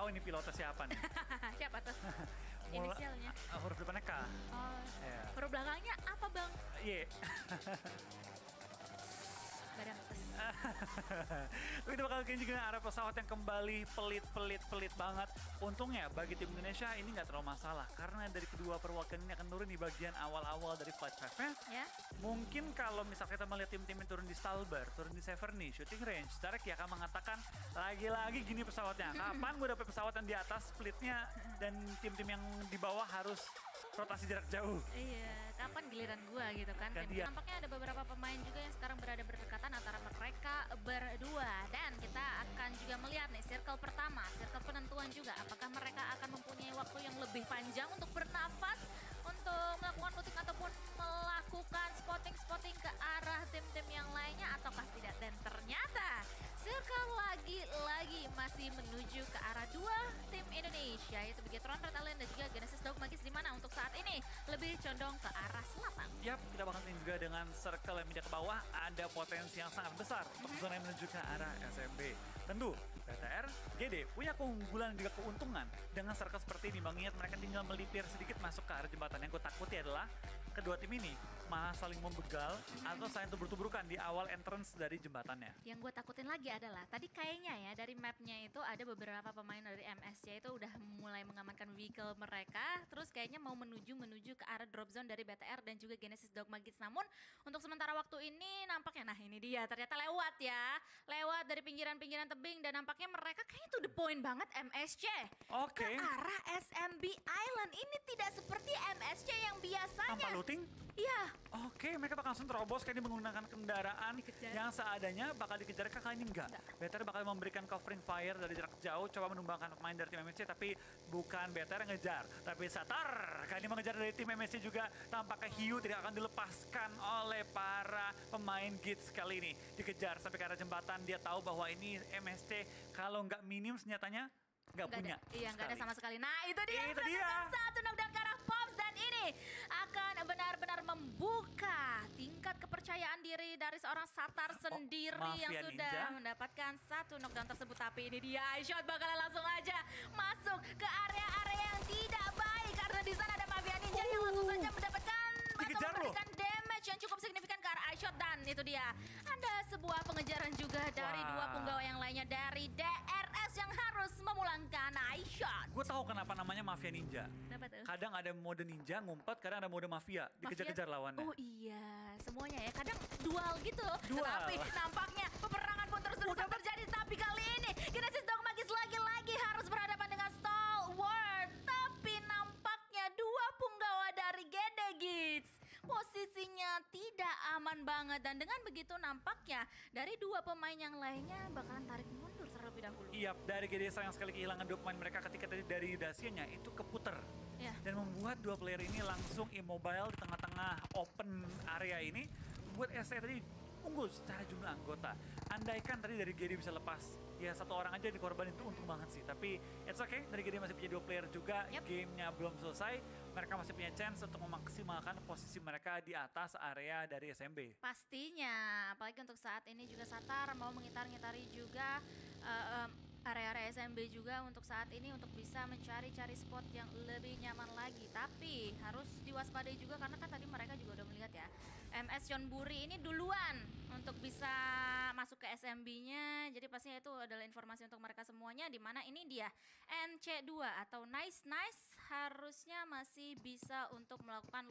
tahu ini pilotnya siapa nih. Siapa tuh? Inisialnya. Huruf depannya K. Oh, Ya. huruf belakangnya apa bang? Y. Badan atas. Ini bakal juga arah pesawat yang kembali pelit banget. Untungnya bagi tim Indonesia ini nggak terlalu masalah. Karena dari kedua perwakilan ini akan turun di bagian awal-awal dari flight path-nya. Ya. Mungkin kalau misalnya kita melihat tim-tim yang turun di Stalber, turun di Severny, shooting range, Tarek ya akan mengatakan lagi-lagi gini pesawatnya. Kapan gue dapet pesawat yang di atas splitnya dan tim-tim yang di bawah harus rotasi jarak jauh. Iya, kapan giliran gua gitu kan. Gantian. Nampaknya ada beberapa pemain juga yang sekarang berada berdekatan antara mereka berdua. Dan kita akan juga melihat nih circle pertama, circle penentuan juga. Apakah mereka akan mempunyai waktu yang lebih panjang untuk bernafas, untuk melakukan looting ataupun melakukan spotting ke arah tim-tim yang lainnya ataukah tidak. Dan ternyata circle lagi-lagi masih menuju ke arah dua tim Indonesia, yaitu Bigetron Red Alien dan juga Genesis Dogmagis, di mana untuk saat ini lebih condong ke arah selatan. Yap, kita bakal lihat juga dengan circle yang pindah ke bawah ada potensi yang sangat besar untuk zona yang menuju ke arah SMB. Tentu, BTR, GD punya keunggulan dan juga keuntungan dengan circle seperti ini. Mengingat mereka tinggal melipir sedikit masuk ke arah jembatan. Yang gue takuti adalah kedua tim ini malah saling membegal atau saling tubruk-tubrukan di awal entrance dari jembatannya. Yang gue takutin lagi adalah tadi kayaknya ya dari mapnya itu ada beberapa pemain dari MSC itu udah mulai mengamankan vehicle mereka, terus kayaknya mau menuju ke arah drop zone dari BTR dan juga Genesis Dogmagis. Namun untuk sementara waktu ini nampaknya, nah ini dia ternyata lewat dari pinggiran-pinggiran tebing dan nampaknya mereka kayaknya to the point banget MSC Oke. ke arah SMB Island. Ini tidak seperti MSC yang biasanya. Tanpa looting? Iya. Oke, mereka bakal langsung terobos kayak ini menggunakan kendaraan Dikejar. yang seadanya bakal dikejar. Kali ini enggak. BTR bakal memberikan covering fire dari jarak jauh, coba menumbangkan pemain dari tim MSC, tapi bukan BTR yang ngejar, tapi Satar kali ini mengejar dari tim MSC juga. Tampaknya hiu tidak akan dilepaskan oleh para pemain Gits kali ini. Dikejar sampai ke arah jembatan, dia tahu bahwa ini MSC kalau nggak minim senjatanya nggak punya. Iya, nggak ada sama sekali. Nah, itu dia. Itu dia. Satu knockdown ke arah Pops dan ini akan benar-benar membuka tingkat kepercayaan diri dari seorang Satar sendiri yang Mafia sudah Ninja. mendapatkan satu knockdown tersebut. Tapi ini dia, iShot bakalan langsung aja masuk ke area-area yang tidak baik karena di sana ada Mafia Ninja yang langsung saja mendapatkan atau Dikejar loh. memberikan damage yang cukup signifikan ke arah iShot. Dan itu dia, ada sebuah pengejaran juga dari Wah. dua punggawa yang lainnya dari DRS yang harus memulangkan iShot. Gue tahu kenapa namanya Mafia Ninja. Kenapa tuh? Kadang ada mode ninja ngumpet, kadang ada mode mafia dikejar-kejar lawannya. Oh iya, semuanya ya. Kadang dual gitu. Dual. Tapi nampaknya peperangan pun terus-terusan terjadi. Tapi kali ini Genesis Dogmagis lagi-lagi harus berhadapan dengan Stalwart. Tapi nampaknya dua punggawa dari Gede Gits posisinya tidak aman banget. Dan dengan begitu nampaknya dari dua pemain yang lainnya bakalan tarik mundur terlebih dahulu. Iya, dari GD sayang sekali kehilangan dua pemain mereka ketika tadi dari Dacianya itu keputer. Ya. Dan membuat dua player ini langsung immobile di tengah-tengah open area ini. Buat SE tadi unggul secara jumlah anggota. Andaikan tadi dari GD bisa lepas, ya satu orang aja dikorbanin itu untung banget sih. Tapi it's okay, dari GD masih punya dua player juga. Yep. Gamenya belum selesai. Mereka masih punya chance untuk memaksimalkan posisi mereka di atas area dari SMB. Pastinya, apalagi untuk saat ini juga Satar mau mengitar-ngitari juga area-area SMB juga untuk saat ini untuk bisa mencari-cari spot yang lebih nyaman lagi. Tapi harus diwaspadai juga karena kan tadi mereka juga udah melihat ya, MS Chonburi ini duluan untuk bisa masuk ke SMB-nya. Jadi pastinya itu adalah informasi untuk mereka semuanya, di mana ini dia NC2 atau Nice harusnya masih bisa untuk melakukan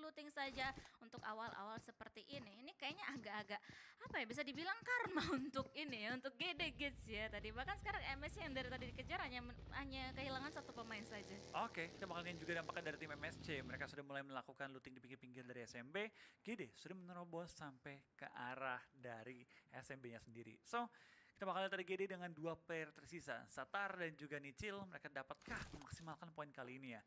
looting saja untuk awal-awal seperti ini. Ini kayaknya agak-agak apa ya, bisa dibilang karma untuk ini ya, untuk GD Gits ya tadi. Bahkan sekarang MS yang dari tadi dikejar hanya kehilangan satu pemain saja. Oke, kita bakal lihat juga dampaknya dari tim MSC. Mereka sudah mulai melakukan looting di pinggir-pinggir dari SMB. GD sudah menerobos sampai ke arah dari SMB-nya sendiri. So, kita bakal lihat dari GD dengan dua player tersisa, Satar dan juga Nichil. Mereka dapatkah memaksimalkan poin kali ini ya?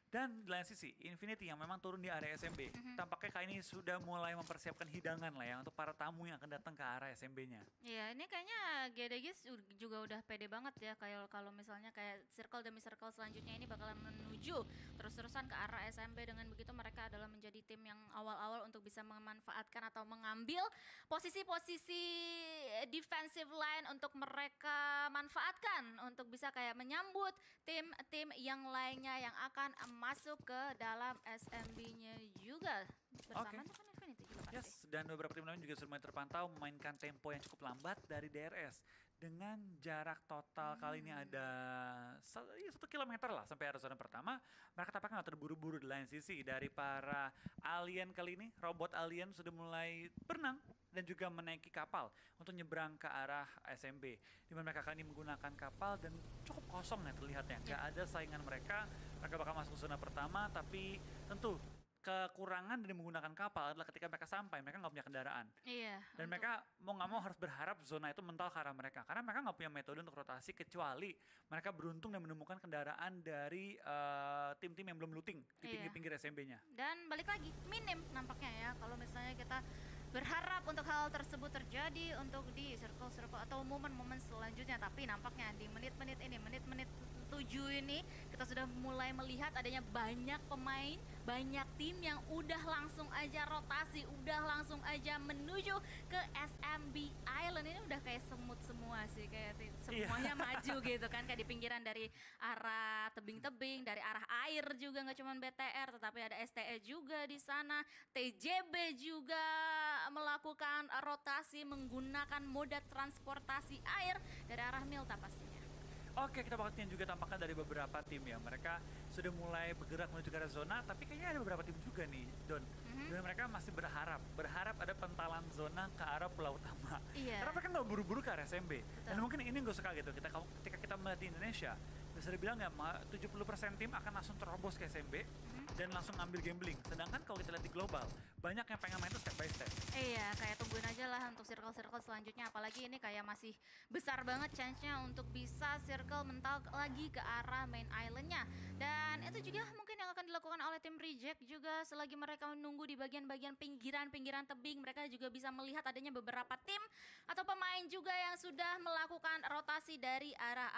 Dan di lain sisi, Infinity yang memang turun di area SMB, tampaknya kali ini sudah mulai mempersiapkan hidangan lah ya untuk para tamu yang akan datang ke arah SMB-nya. Iya, ini kayaknya GDGs juga udah pede banget ya, kayak kalau misalnya kayak circle demi circle selanjutnya ini bakalan menuju terus-terusan ke arah SMB. Dengan begitu mereka adalah menjadi tim yang awal-awal untuk bisa memanfaatkan atau mengambil posisi-posisi defensive line untuk mereka manfaatkan untuk bisa kayak menyambut tim-tim yang lainnya yang akan masuk ke dalam SMB-nya juga. Bersama Oke. Token Infinity juga pasti. Yes, dan beberapa tim lain juga sudah mulai terpantau memainkan tempo yang cukup lambat dari DRS dengan jarak total kali ini ada 1 kilometer lah sampai area zona pertama. Mereka tampaknya nggak terburu-buru di lain sisi dari para alien kali ini. Robot alien sudah mulai berenang dan juga menaiki kapal untuk nyebrang ke arah SMB. Di mana mereka kali ini menggunakan kapal dan cukup kosong ya terlihatnya. Nggak ada saingan mereka. Mereka bakal masuk ke zona pertama, tapi tentu kekurangan dari menggunakan kapal adalah ketika mereka sampai, mereka nggak punya kendaraan. Iya. Dan untuk- mereka mau nggak mau harus berharap zona itu mental ke arah mereka. Karena mereka nggak punya metode untuk rotasi kecuali mereka beruntung dan menemukan kendaraan dari tim-tim yang belum looting di Iya. pinggir-pinggir SMB-nya. Dan balik lagi, minim nampaknya ya kalau misalnya kita berharap untuk hal tersebut terjadi untuk di circle-circle atau momen-momen selanjutnya. Tapi nampaknya di menit-menit ini, menit-menit 7 ini kita sudah mulai melihat adanya banyak pemain, banyak tim yang udah langsung aja rotasi, udah langsung aja menuju ke SMB Island. Ini udah kayak semut semua sih, kayak semuanya maju gitu kan, kayak di pinggiran dari arah tebing-tebing, dari arah air juga, nggak cuma BTR tetapi ada STE juga di sana, TJB juga melakukan rotasi menggunakan moda transportasi air dari arah Milta pastinya. Oke, kita bakal lihat juga tampaknya dari beberapa tim ya. Mereka sudah mulai bergerak menuju ke arah zona, tapi kayaknya ada beberapa tim juga nih, Don. Dan mereka masih berharap ada pentalan zona ke arah pulau utama. Iya. Karena mereka nggak buru-buru ke arah SMB. Dan Betul. mungkin ini gue suka gitu, ketika kita melihat di Indonesia, bisa dibilang ya 70% tim akan langsung terobos ke SMB dan langsung ambil gambling. Sedangkan kalau kita lihat di global, banyak yang pengen main itu step by step. Iya, kayak tungguin aja lah untuk circle-circle selanjutnya. Apalagi ini kayak masih besar banget chance-nya untuk bisa circle mental lagi ke arah main island-nya. Dan itu juga mungkin yang akan dilakukan oleh tim Reject juga selagi mereka menunggu di bagian-bagian pinggiran-pinggiran tebing. Mereka juga bisa melihat adanya beberapa tim atau pemain juga yang sudah melakukan rotasi dari arah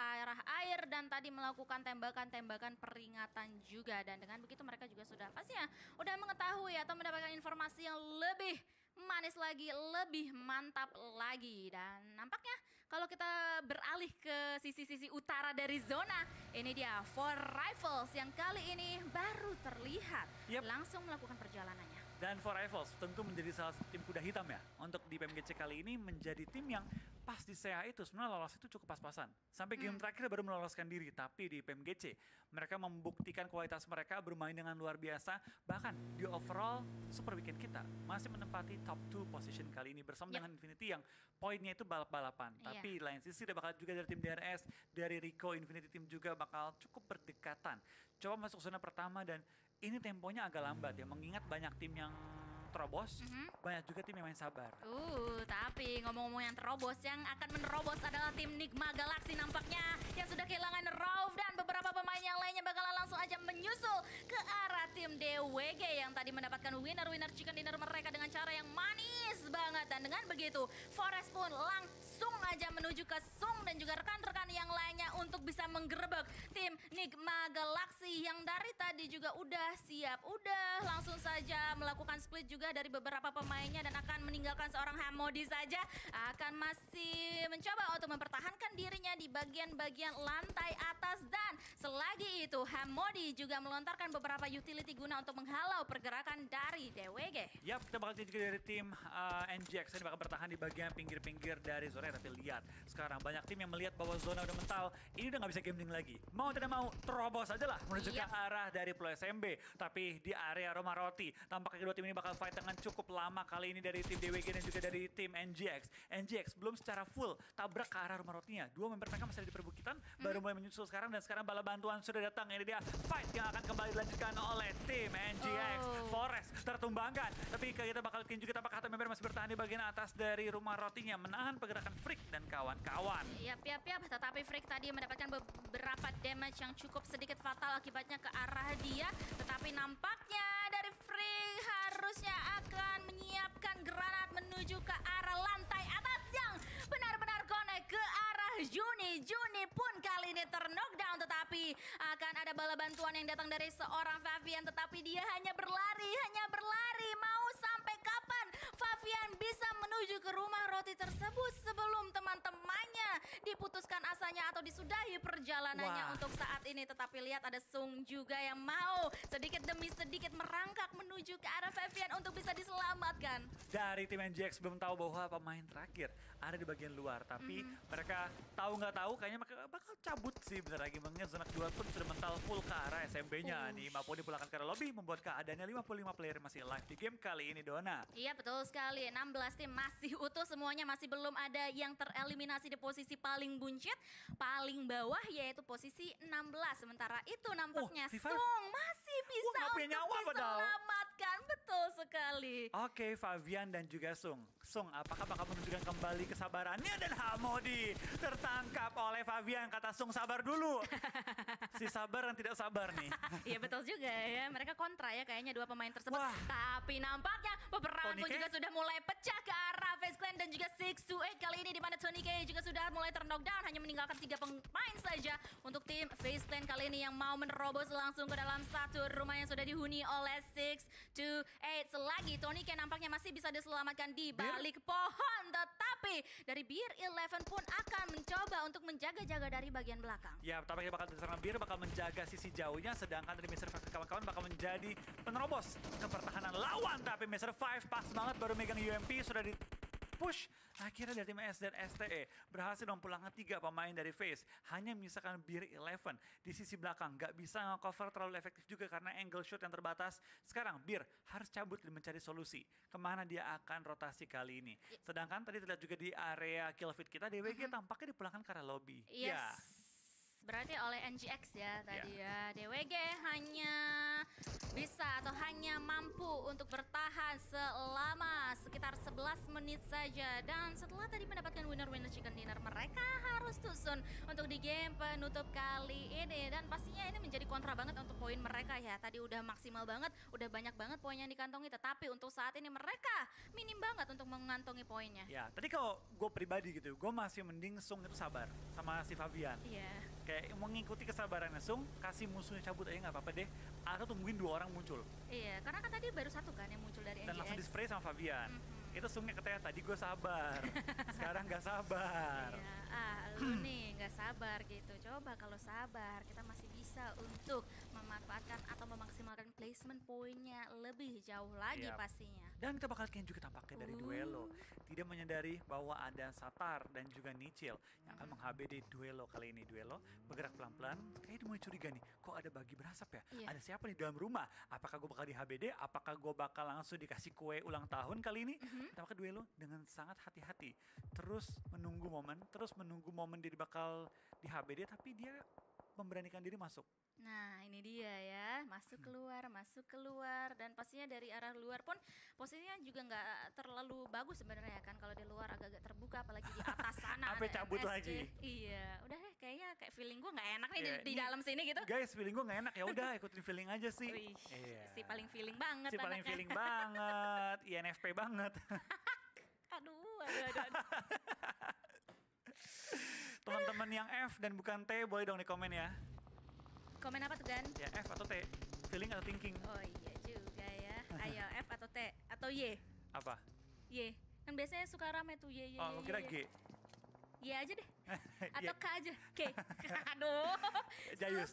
air dan tadi melakukan tembakan-tembakan peringatan juga. Dan dengan begitu mereka juga sudah pastinya udah mengetahui atau mendapatkan informasi yang lebih manis lagi, lebih mantap lagi. Dan nampaknya kalau kita beralih ke sisi-sisi utara dari zona, ini dia Four Rifles yang kali ini baru terlihat Yep. langsung melakukan perjalanannya. Dan Four Rifles tentu menjadi salah satu tim kuda hitam ya. Untuk di PMGC kali ini menjadi tim yang pas di CA itu sebenarnya lolos itu cukup pas-pasan. Sampai game terakhir baru meloloskan diri. Tapi di PMGC mereka membuktikan kualitas mereka bermain dengan luar biasa. Bahkan di overall Super Weekend kita masih menempati top 2 position kali ini bersama Yep. dengan Infinity yang poinnya itu balap-balapan. Iya. Tapi di lain sisi ada bakal juga dari tim DRS, dari Rico Infinity Team juga bakal cukup berdekatan. Coba masuk zona pertama dan ini temponya agak lambat ya, mengingat banyak tim yang terobos, banyak juga tim yang main sabar. Tapi ngomong-ngomong yang terobos, yang akan menerobos adalah tim Nigma Galaxy nampaknya yang sudah kehilangan Rauf dan beberapa pemain yang lainnya bakalan langsung aja menyusul ke arah tim DWG yang tadi mendapatkan winner chicken dinner mereka dengan cara yang manis banget. Dan dengan begitu, Forest pun langsung aja menuju ke Sung dan juga rekan-rekan yang lainnya untuk bisa menggerebek tim Nigma Galaxy yang dari tadi juga udah siap, udah langsung saja melakukan split juga dari beberapa pemainnya dan akan meninggalkan seorang Hamodi saja, akan masih mencoba untuk mempertahankan dirinya di bagian-bagian lantai atas. Dan selagi itu Hamodi juga melontarkan beberapa utility guna untuk menghalau pergerakan dari DWG. Yap, kita bakal lihat juga dari tim NGX ini bakal bertahan di bagian pinggir-pinggir dari zona. Tapi lihat, sekarang banyak tim yang melihat bahwa zona udah mental, ini udah nggak bisa gambling lagi. Mau tidak mau, terobos aja lah menuju ke Yap. arah dari Pulau SMB. Tapi di area Roma Roti, tampaknya kedua tim ini bakal fight dengan cukup lama kali ini dari tim DWG dan juga dari tim NGX. NGX belum secara full tabrak ke arah Roma Rotinya. Dua member mereka masih ada di perbukitan, baru mulai menyusul sekarang dan sekarang bala bantuan sudah datang. Ini dia fight yang akan kembali dilanjutkan oleh tim NGX. Forest tertumbangkan, tapi kita bakal lihat juga tampaknya member masih bertahan di bagian atas dari Rumah Rotinya, menahan pergerakan Freak dan kawan-kawan. Yap. Tetapi Freak tadi mendapatkan beberapa damage yang cukup sedikit fatal akibatnya ke arah dia. Tetapi nampaknya dari Freak harusnya akan menyiapkan granat menuju ke arah lantai atas yang benar-benar mulai ke arah Juni. Juni pun kali ini terknockdown, tetapi akan ada bala bantuan yang datang dari seorang Favian, tetapi dia hanya berlari. Mau sampai kapan Favian bisa menuju ke rumah roti tersebut sebelum teman-temannya diputuskan asanya atau disudahi perjalanannya Wah. untuk saat ini. Tetapi lihat ada Sung juga yang mau sedikit demi sedikit merangkak menuju ke arah Favian untuk bisa diselamatkan. Dari tim NGX belum tahu bahwa pemain terakhir ada di bagian luar, tapi mereka tahu nggak tahu kayaknya mereka bakal cabut sih bentar lagi, mengingat Zonak 2 pun sudah mental full ke arah SMB-nya nih. Maupun dipulangkan ke arah lobby, membuat keadaannya 55 player masih live di game kali ini, Dona. Iya betul sekali, 16 tim masih utuh semuanya, masih belum ada yang tereliminasi di posisi paling buncit, paling bawah yaitu posisi 16. Sementara itu nampaknya Revive. Sung masih bisa nggak punya untuk nyawa padahal. diselamatkan, betul sekali. Oke, Favian dan juga Sung. Sung, apakah bakal menunjukkan kembali kesabarannya, dan Hamodi tertangkap oleh Favian. Kata Sung, sabar dulu. Si sabar dan tidak sabar nih. Iya betul juga ya, mereka kontra ya kayaknya dua pemain tersebut. Wah. Tapi nampaknya peperangan pun Tony K? juga sudah mulai pecah ke arah FaZe Clan dan juga 628 kali ini, di mana Tony K juga sudah mulai terknockdown, hanya meninggalkan 3 pemain saja untuk tim FaZe Clan kali ini yang mau menerobos langsung ke dalam satu rumah yang sudah dihuni oleh 628. Selagi Tony K nampaknya masih bisa diselamatkan di balik pohon, tetapi dari Beer 11 pun akan mencoba untuk menjaga-jaga dari bagian belakang. Ya, tampaknya bakal diserang Bir, bakal menjaga sisi jauhnya, sedangkan dari Mr. 5 dan kawan-kawan bakal menjadi penerobos ke pertahanan lawan. Tapi Mr. 5 pas banget baru megang UMP, sudah di push. Akhirnya dari tim S dan STE berhasil memulangkan 3 pemain dari FaZe. Hanya misalkan Beer 11 di sisi belakang, nggak bisa nge-cover terlalu efektif juga karena angle shot yang terbatas. Sekarang Beer harus cabut dan mencari solusi kemana dia akan rotasi kali ini. Sedangkan tadi terlihat juga di area kill feed kita, DWG tampaknya dipulangkan ke arah lobby. Yes. Ya. Berarti oleh NGX ya tadi ya. DWG hanya bisa atau hanya mampu untuk bertahan selama sekitar 11 menit saja. Dan setelah tadi mendapatkan winner chicken dinner, mereka harus tusun untuk di game penutup kali ini. Dan pastinya ini menjadi kontra banget untuk poin mereka ya. Tadi udah maksimal banget, udah banyak banget poin yang dikantongi. Tetapi untuk saat ini mereka minim banget untuk mengantongi poinnya. Ya, tadi kalau gue pribadi gitu, gue masih mending Sung itu sabar sama si Favian. Iya. Kayak mengikuti kesabarannya Sung, kasih musuhnya cabut aja nggak apa-apa deh. Atau tungguin 2 orang muncul. Iya, karena kan tadi baru satu kan yang muncul dari Dan NGX. langsung di spray sama Favian. Itu Sungnya katanya tadi gue sabar, sekarang nggak sabar. Iya, lu nih nggak sabar gitu. Coba kalau sabar, kita masih bisa untuk memanfaatkan atau memaksimalkan placement poinnya lebih jauh lagi Yap. pastinya. Dan kita bakal lihat juga tampaknya dari Duelo. Tidak menyadari bahwa ada Satar dan juga Nichil yang akan meng-HBD Duelo kali ini. Duelo bergerak pelan-pelan, kayaknya dia mulai curiga nih, kok ada bagi berasap ya? Iya. Ada siapa di dalam rumah? Apakah gue bakal di HBD? Apakah gue bakal langsung dikasih kue ulang tahun kali ini? Tampaknya Duelo dengan sangat hati-hati. Terus menunggu momen dia bakal di HBD, tapi dia memberanikan diri masuk. Nah ini dia ya, masuk keluar, dan pastinya dari arah luar pun posisinya juga nggak terlalu bagus sebenarnya kan, kalau di luar agak-agak terbuka, apalagi di atas sana Sampai ada cabut MSC. lagi. Iya, udah deh kayaknya kayak feeling gue nggak enak nih Iya, di ini- dalam sini gitu. Guys, feeling gue gak enak, ya udah ikutin feeling aja sih. Wih, Iya. si paling feeling banget Si paling anaknya. feeling banget, INFP banget. Aduh. Teman-teman yang F dan bukan T boleh dong di komen ya. Komen apa tuh Gan? Ya F atau T, feeling atau thinking, Oh iya juga ya. Ayo F atau T atau Y? apa? Y. Kan biasanya suka rame tuh Y. Oh, gue kira G. Y aja deh. Atau Ya, K aja. K. Aduh. Jayus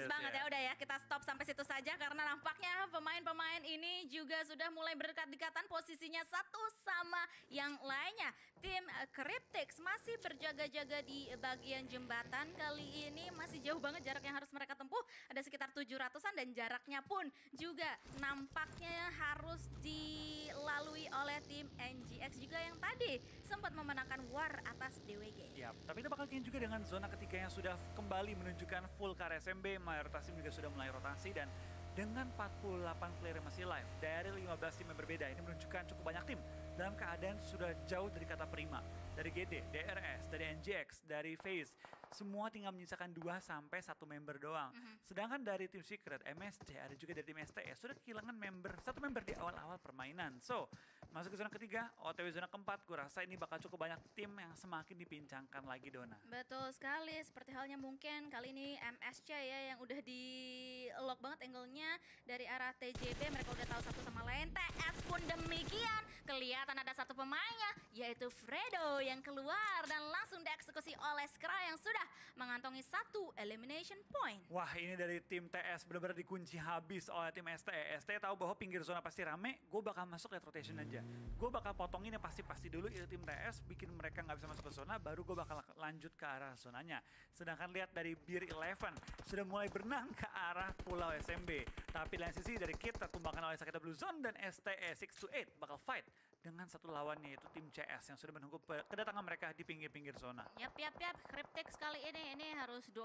banget ya. Udah ya, kita stop sampai situ saja karena nampaknya pemain-pemain ini juga sudah mulai berdekat-dekatan posisinya satu sama yang lainnya. Tim Cryptics masih berjaga-jaga di bagian jembatan kali ini, masih jauh banget jarak yang harus mereka tempuh. Ada sekitar 700-an dan jaraknya pun juga nampaknya harus dilalui oleh tim NGX juga yang tadi sempat memenangkan war atas DWG. Ya, tapi kita bakal lihat juga dengan zona ketiga yang sudah kembali menunjukkan full car SMB, mayoritas tim juga sudah mulai rotasi, dan dengan 48 player yang masih live dari 15 tim yang berbeda, ini menunjukkan cukup banyak tim dalam keadaan sudah jauh dari kata prima. Dari GD, DRS, dari NGX, dari FaZe, semua tinggal menyisakan 2 sampai 1 member doang. Sedangkan dari tim Secret, MSC, ada juga dari tim STS sudah kehilangan satu member di awal-awal permainan. So, masuk ke zona ketiga, OTW zona keempat, gue rasa ini bakal cukup banyak tim yang semakin dipincangkan lagi, Dona. Betul sekali, seperti halnya mungkin kali ini MSC ya yang udah di lock banget angle-nya dari arah TJB, mereka udah tahu satu sama lain. TS pun demikian, kelihatan ada satu pemainnya yaitu Fredo yang keluar dan langsung dieksekusi oleh Skra yang sudah mengantongi 1 elimination point. Wah, ini dari tim TS benar-benar dikunci habis oleh tim STE. STE tahu bahwa pinggir zona pasti rame, gue bakal masuk late rotation aja. Gue bakal potongin yang pasti-pasti dulu itu tim TS, bikin mereka nggak bisa masuk ke zona, baru gue bakal lanjut ke arah zonanya. Sedangkan lihat dari Beer 11 sudah mulai berenang ke arah Pulau SMB. Tapi lain sisi dari kita tumbangkan oleh Sakita Blue Zone dan STE 628 bakal fight dengan satu lawannya yaitu tim CS yang sudah menunggu kedatangan mereka di pinggir-pinggir zona. Yap, Cryptex kali ini harus do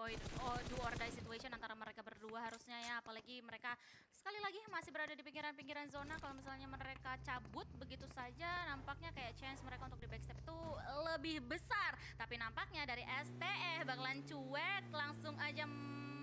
or die situation antara mereka berdua harusnya ya, apalagi mereka sekali lagi masih berada di pinggiran-pinggiran zona. Kalau misalnya mereka cabut begitu saja, nampaknya kayak chance mereka untuk di backstep tuh lebih besar. Tapi nampaknya dari STE bakalan cuek, langsung aja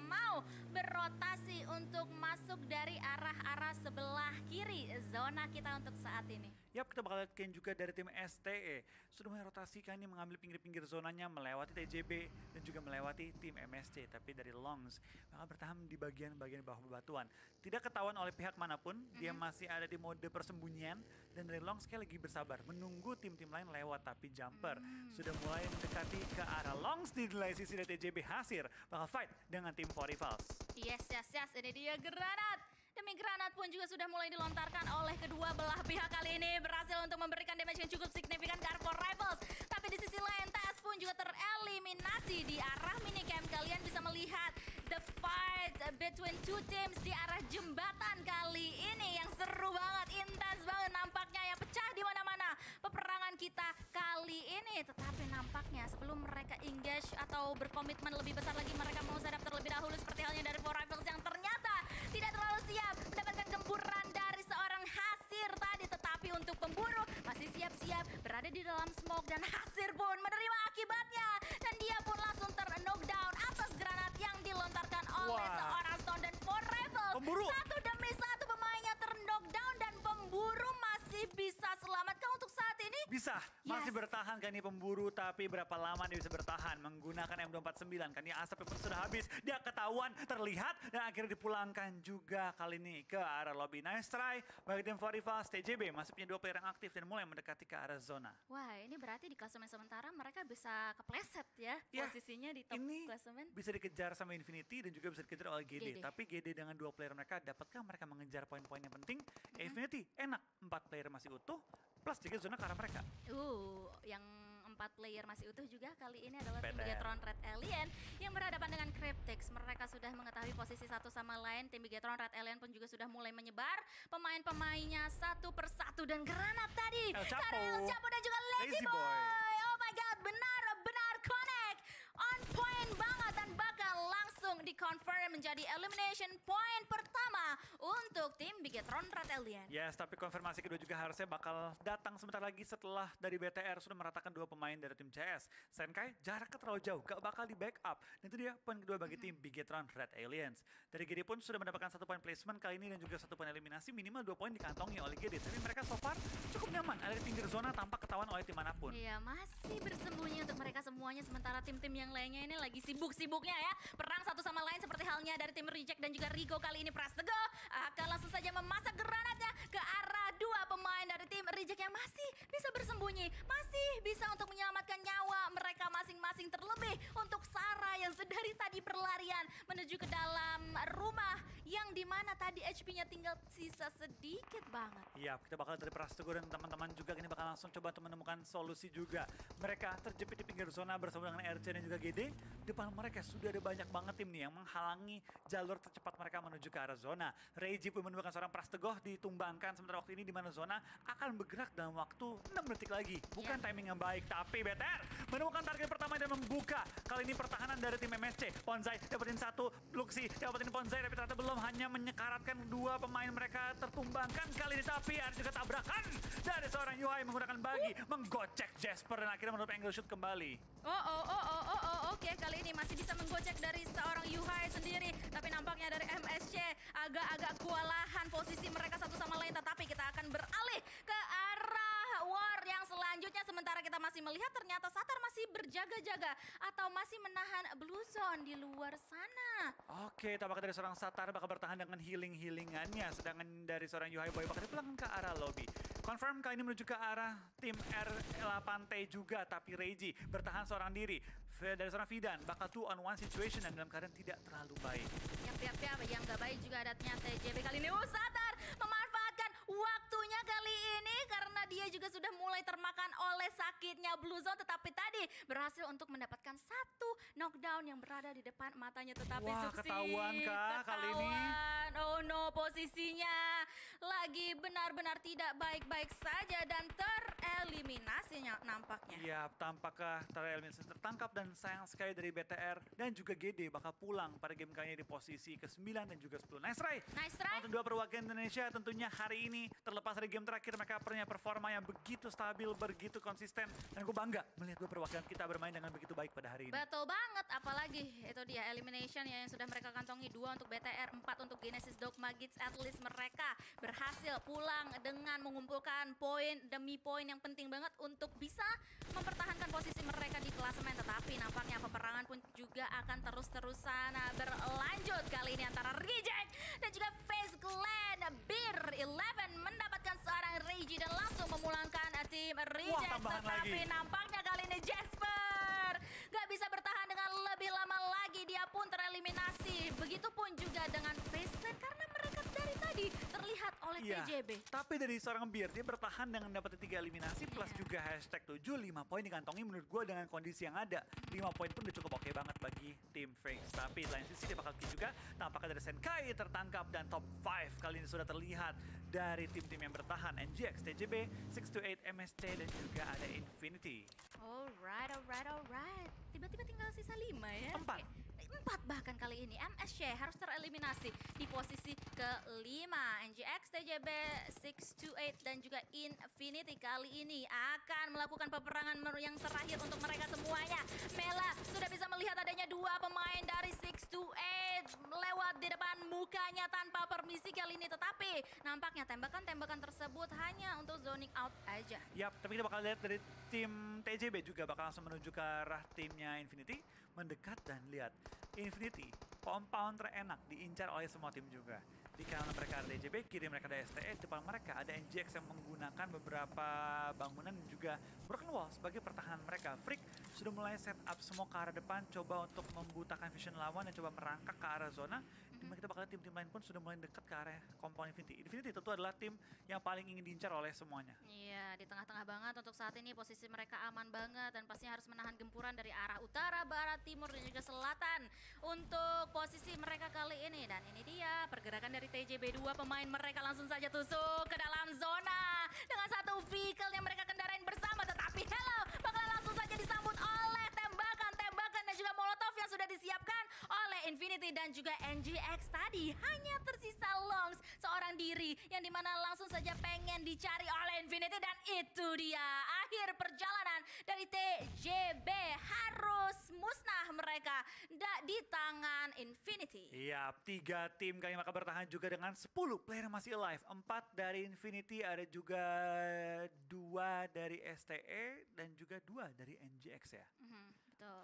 mau berrotasi untuk masuk dari arah-arah sebelah kiri zona kita untuk saat ini. Yap, kita bakal lihatkan juga dari tim STE sudah mulai rotasikan ini mengambil pinggir-pinggir zonanya, melewati TJB dan juga melewati tim MSC. Tapi dari Longs bakal bertahan di bagian-bagian bawah bebatuan. Tidak ketahuan oleh pihak manapun, dia masih ada di mode persembunyian. Dan dari Longs kayak lagi bersabar menunggu tim-tim lain lewat. Tapi Jumper sudah mulai mendekati ke arah Longs di sisi dari TJB. Hasir bakal fight dengan tim 4 Rivals. Yes, ini dia granat. Demi granat pun juga sudah mulai dilontarkan oleh kedua belah pihak kali ini, berhasil untuk memberikan damage yang cukup signifikan ke arah Rivals. Tapi di sisi lain TS pun juga tereliminasi di arah minicamp. Kalian bisa melihat the fight between two teams di arah jembatan kali ini yang seru banget, intens banget nampaknya, yang pecah di mana-mana peperangan kita kali ini. Tetapi nampaknya sebelum mereka engage atau berkomitmen lebih besar lagi, mereka mau sadap terlebih dahulu seperti halnya dari 4 Rivals yang ternyata tidak terlalu siap mendapatkan gempuran dari seorang Hasir tadi. Tetapi untuk pemburu masih siap-siap berada di dalam smoke dan Hasir pun menerima akibatnya. Dan dia pun langsung ter-knockdown atas granat yang dilontarkan oleh seorang Stone dan 4 Rivals. Pemburu. Satu demi satu pemainnya ter-knockdown dan pemburu masih bisa selamatkan untuk saat ini. Bisa, masih bertahan kan ini pemburu, tapi berapa lama dia bisa bertahan menggunakan M249 kan ini asapnya pun sudah habis, dia ketahuan, terlihat dan akhirnya dipulangkan juga kali ini ke arah lobby. Nice try bagi tim 4 Rivals. TJB masih punya 2 player yang aktif dan mulai mendekati ke arah zona. Wah, ini berarti di klasemen sementara mereka bisa kepleset ya, posisinya di top ini klasemen. bisa dikejar sama Infinity dan juga bisa dikejar oleh GD. GD. Tapi GD dengan 2 player mereka, dapatkah mereka mengejar poin-poin yang penting? Infinity enak, 4 player masih utuh, plus juga zona ke arah mereka. Yang 4 player masih utuh juga kali ini adalah tim BTR. Bigetron Red Alien yang berhadapan dengan Cryptex. Mereka sudah mengetahui posisi satu sama lain. Tim Bigetron Red Alien pun juga sudah mulai menyebar pemain-pemainnya satu persatu, dan granat tadi El Chapo. dari El Chapo dan juga Lazy Lazy Boy. Boy. Oh my god, benar-benar connect, on point banget, dan bakal langsung di-confirm menjadi elimination point pertama untuk tim Bigetron Red Alien. Yes, tapi konfirmasi kedua juga harusnya bakal datang sebentar lagi setelah dari BTR sudah meratakan 2 pemain dari tim CS. Senkai jaraknya terlalu jauh, gak bakal di backup. Dan itu dia poin kedua bagi tim Bigetron Red Aliens. Dari GD pun sudah mendapatkan 1 poin placement kali ini dan juga 1 poin eliminasi, minimal 2 poin dikantongi oleh GD. Tapi mereka so far cukup nyaman ada di pinggir zona tanpa ketahuan oleh tim manapun. Iya, masih bersembunyi untuk mereka semuanya, sementara tim-tim yang lainnya ini lagi sibuk-sibuknya ya. Perang satu sama lain seperti halnya dari tim Reject dan juga Rigo. Kali ini Prastego akan langsung saja memasak granatnya ke arah 2 pemain dari tim Reject yang masih bisa bersembunyi, masih bisa untuk menyelamatkan nyawa mereka masing-masing, terlebih untuk Sarah yang sedari tadi berlarian menuju ke dalam rumah yang dimana tadi HP-nya tinggal sisa sedikit banget. Iya, kita bakal dari Prastego dan teman-teman juga ini bakal langsung coba untuk menemukan solusi juga. Mereka terjepit di pinggir zona bersama dengan RC dan juga GD. Depan mereka sudah ada banyak banget tim nih yang menghalangi jalur tercepat mereka menuju ke arah zona. Reiji pun menemukan seorang Prastego ditumbangkan, sementara waktu ini di mana zona akan bergerak dalam waktu 6 detik lagi. Bukan timing yang baik, tapi BTR menemukan menemukan target pertama dan membuka. Kali ini pertahanan dari tim MSC. Ponzai dapetin satu, Luxi dapetin Ponzai, tapi ternyata belum, hanya menyekaratkan dua pemain mereka tertumbangkan kali ini. Tapi ada juga tabrakan dari seorang Yuhai menggunakan bagi, menggocek Jasper dan akhirnya menutup angle shoot kembali. Oke, kali ini masih bisa menggocek dari seorang Yuhai sendiri. Tapi nampaknya dari MSC agak-agak kewalahan posisi mereka satu sama lain. Tetapi kita akan beralih ke arah war yang selanjutnya. Sementara kita masih melihat ternyata Satar masih berjaga-jaga atau masih menahan Blue Zone di luar sana. Oke, tampaknya dari seorang Satar bakal bertahan dengan healing-healingannya. Sedangkan dari seorang Yuhai Boy bakal dipulang ke arah lobby. Confirm kali ini menuju ke arah tim R8T juga, tapi Reggie bertahan seorang diri. Dari seorang Fidan bakal 2-on-1 situation dan dalam keadaan tidak terlalu baik. Yap, yang gak baik juga adatnya TJB kali ini. Satar memanfaatkan waktunya kali ini karena dia juga sudah mulai termakan oleh sakitnya Blue Zone. Tetapi tadi berhasil untuk mendapatkan satu knockdown yang berada di depan matanya. Tetapi Wah, Suksi, ketahuan kah kali ini? Oh no, posisinya lagi benar-benar tidak baik-baik saja dan tereliminasinya nampaknya. Iya, tampaknya tereliminasi, tertangkap, dan sayang sekali dari BTR dan juga GD bakal pulang pada game kali ini di posisi ke-9 dan juga 10. Nice try! Nice try! Untuk dua perwakilan Indonesia tentunya hari ini terlepas dari game terakhir mereka punya performa yang begitu stabil, begitu konsisten, dan gue bangga melihat dua perwakilan kita bermain dengan begitu baik pada hari ini. Betul banget, apalagi itu dia elimination yang sudah mereka kantongi, 2 untuk BTR, 4 untuk Genesis Dogma Kids. At least mereka berhasil pulang dengan mengumpulkan poin demi poin yang penting banget untuk bisa mempertahankan posisi mereka di klasemen. Tetapi nampaknya peperangan pun juga akan terus-terusan berlanjut kali ini antara Reject dan juga Face Clan. Beer 11 mendapatkan seorang Reggie dan langsung memulangkan tim Reject. Tetapi nampaknya kali ini Jasper gak bisa bertahan dengan lebih lama lagi, dia pun tereliminasi. Begitupun juga dengan Face Clan karena mereka dari tadi terlihat oleh TJB. Tapi dari seorang Beer, dia bertahan dengan dapat 3 eliminasi plus juga hashtag 7, 5 poin dikantongi menurut gue dengan kondisi yang ada. 5 poin pun udah cukup oke banget bagi tim Face. Tapi di lain sisi dia bakal kill juga, tampaknya dari Senkai tertangkap dan top 5 kali ini sudah terlihat dari tim-tim yang bertahan. NGX, TJB, 628, MSC dan juga ada Infinity. Alright. Tiba-tiba tinggal sisa 5 ya. 4 bahkan kali ini. MSC harus tereliminasi di posisi ke-5. NGX, TJB, 628 dan juga Infinity kali ini akan melakukan peperangan yang terakhir untuk mereka semuanya. Mela sudah bisa melihat adanya 2 pemain dari 628 lewat di depan mukanya tanpa permisi kali ini. Tetapi nampaknya tembakan-tembakan tersebut hanya untuk zoning out aja. Yap, tapi kita bakal lihat dari tim TJB juga bakal langsung menuju ke arah timnya Infinity. Mendekat dan lihat Infinity, compound terenak diincar oleh semua tim juga. Di kanan mereka ada TJB, kiri mereka ada STE, depan mereka ada NGX yang menggunakan beberapa bangunan dan juga broken wall sebagai pertahanan mereka. Freak sudah mulai set up semua ke arah depan, coba untuk membutakan vision lawan dan coba merangkak ke arah zona. Dimana kita bakal lihat tim-tim lain pun sudah mulai dekat ke arah compound Infinity. Infinity tentu adalah tim yang paling ingin diincar oleh semuanya. Iya, di tengah-tengah banget untuk saat ini posisi mereka aman banget dan pastinya harus menahan gempuran dari arah utara, barat, timur dan juga selatan untuk posisi mereka kali ini. Dan ini dia pergerakan dari TJB, 2 pemain mereka langsung saja tusuk ke dalam zona dengan satu vehicle yang mereka kendarain bersama. Tetapi bakal langsung saja disambut oleh tembakan dan juga molotov yang sudah disiapkan oleh Infinity dan juga NGX tadi. Hanya tersisa Longs seorang diri yang dimana langsung saja pengen dicari oleh Infinity dan itu dia akhir perjalanan dari TJB, harus musnah mereka di tangan Infinity. Iya, 3 tim kali maka bertahan juga dengan 10 player yang masih alive. 4 dari Infinity, ada juga 2 dari STE dan juga 2 dari NGX ya. Betul.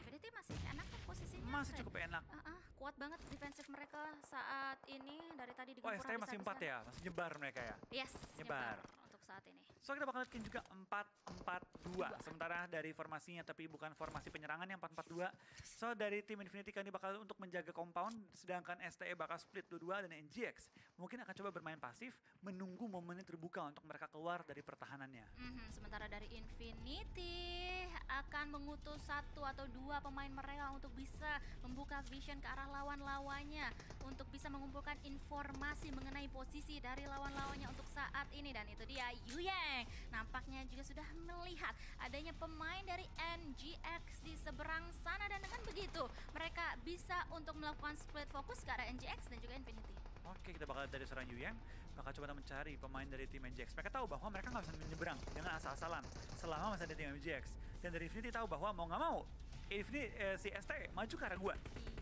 Infinity masih enak kan posisinya? Masih cukup enak. Kuat banget defensif mereka saat ini dari tadi di STE masih 4 ya, masih nyebar mereka ya? Yes, nyebar untuk saat ini. So kita bakal lihat juga 4-4-2. Sementara dari formasinya, tapi bukan formasi penyerangan yang 4-4-2. So dari tim Infinity kali ini bakal untuk menjaga compound, sedangkan STE bakal split 2-2 dan NGX mungkin akan coba bermain pasif, menunggu momennya terbuka untuk mereka keluar dari pertahanannya. Sementara dari Infinity akan mengutus 1 atau 2 pemain mereka untuk bisa membuka vision ke arah lawan-lawannya untuk bisa mengumpulkan mengumpulkan informasi mengenai posisi dari lawan-lawannya untuk saat ini, dan itu dia Yuyang. Nampaknya juga sudah melihat adanya pemain dari NGX di seberang sana, dan dengan begitu mereka bisa untuk melakukan split fokus ke arah NGX dan juga Infinity. Oke, kita bakal dari seorang Yuyang, bakal coba mencari pemain dari tim NGX. Mereka tahu bahwa mereka nggak bisa menyeberang dengan asal-asalan selama masih ada tim NGX. Dan dari Infinity tahu bahwa mau nggak mau, Infinity si ST maju ke arah gua.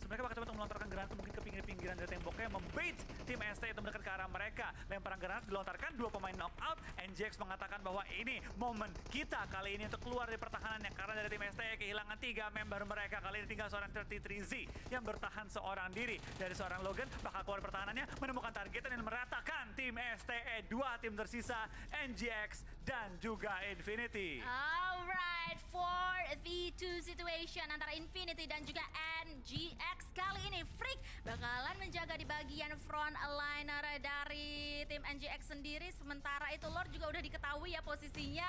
So, mereka bakal coba untuk melontarkan granat mungkin ke pinggir-pinggiran dari temboknya, membait tim ST itu mendekat ke arah mereka. Lemparan granat dilontarkan, 2 pemain knockout. NGX mengatakan bahwa ini momen kita kali ini untuk keluar dari pertahanannya, karena dari tim ST kehilangan 3 member mereka. Kali ini tinggal seorang 33Z yang bertahan seorang diri. Dari seorang Logan bakal keluar pertahanannya, menemukan target dan meratakan tim STE. 2 tim tersisa, NGX dan juga Infinity. Alright, 4v2 situation antara Infinity dan juga NGX. Kali ini Freak bakalan menjaga di bagian front liner dari tim NGX sendiri. Sementara itu Lord juga udah diketahui ya posisinya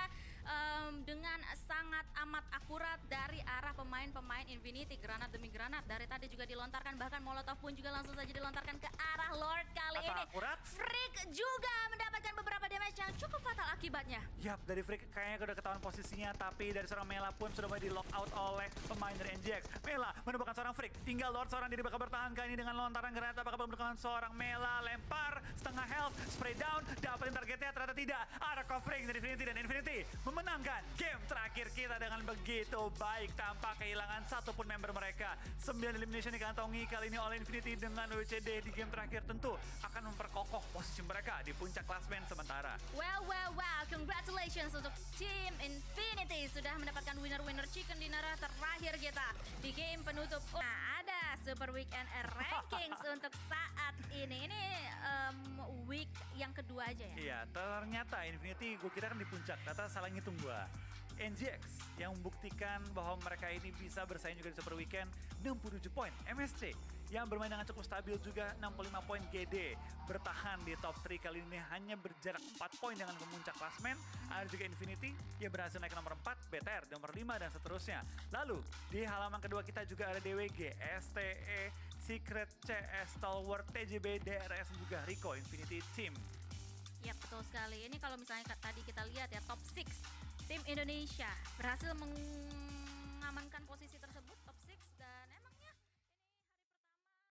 dengan sangat amat akurat dari arah pemain-pemain Infinity. Granat demi granat dari tadi juga dilontarkan, bahkan Molotov pun juga langsung saja dilontarkan ke arah Lord. Kali ini akurat? Freak juga mendapatkan beberapa damage yang cukup fatal akibatnya. Yap, dari Freak kayaknya udah ketahuan posisinya, tapi dari seorang Mela pun sudah mulai di lock out oleh pemain dari NGX. Mela menemukan seorang Freak, tinggal Lord seorang diri bakal bertahan kali ini dengan lontaran granat. Apakah menemukan seorang Mela, lempar setengah health, spray down, dapetin targetnya, ternyata tidak. Ada covering dari Infinity, dan Infinity memenangkan game terakhir kita dengan begitu baik tanpa kehilangan satupun member mereka. 9 elimination dikantongi kali ini oleh Infinity dengan WCD di game terakhir, tentu akan memperkokoh posisi mereka di puncak klasmen sementara. Well, congratulations untuk tim Infinity sudah mendapatkan winner-winner chicken dinner terakhir kita di game penutup. Nah, ada Super Weekend Rankings untuk saat ini. Ini week yang kedua aja ya? Iya, ternyata Infinity gue kira kan di puncak, ternyata salah ngitung gue. NGX yang membuktikan bahwa mereka ini bisa bersaing juga di Super Weekend, 67 poin. MSC yang bermain dengan cukup stabil juga, 65 poin. GD bertahan di top 3 kali ini hanya berjarak 4 poin dengan pemuncak klasmen. Ada juga Infinity yang berhasil naik ke nomor 4, BTR di nomor 5 dan seterusnya. Lalu di halaman kedua kita juga ada DWG, STE, Secret, CS, Stalwart, TJB, DRS dan juga Rico Infinity Team. Ya, betul sekali. Ini kalau misalnya tadi kita lihat ya top 6 tim Indonesia berhasil mengamankan posisi